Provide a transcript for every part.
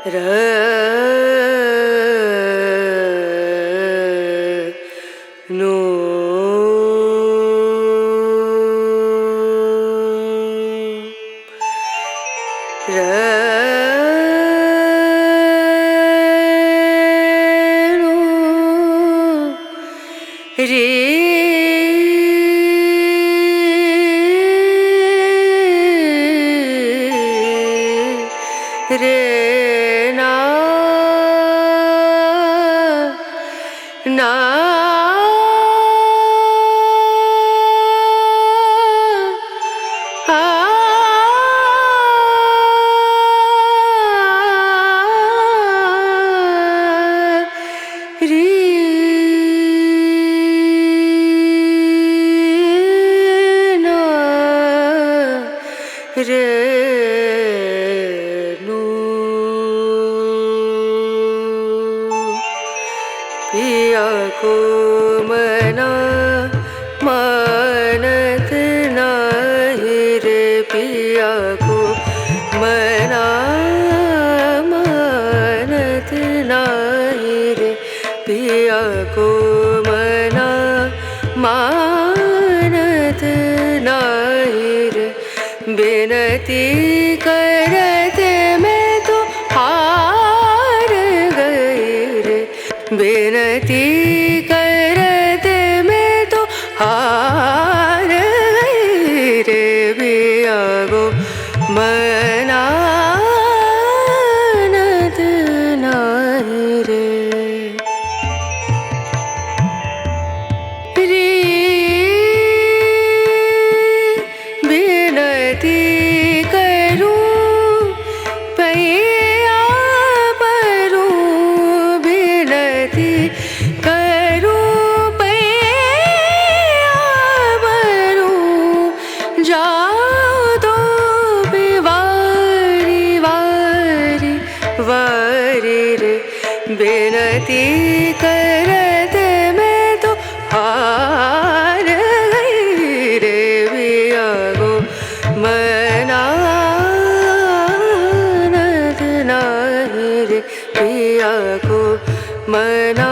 no रे रे ना ना रे ना रे नो पिया को मना मानत नाही रे पिया को मना मानत नाही रे पिया को मना मानत नाही रे बिनती करते मैं तो हार गई रे बिनती करते मैं तो हार गई रे पिया को मनानत नाही रे बिनती करूं पैया परूं बिनती करूं पैया परूं जाओ तो वारी वारी वारी रे बिनती करते मैं तो हार गई रे पिया को मनानत नाही रे पिया को मना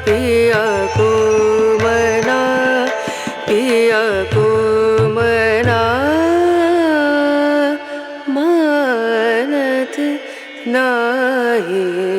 पिया को मना पिया को मना मानत नाही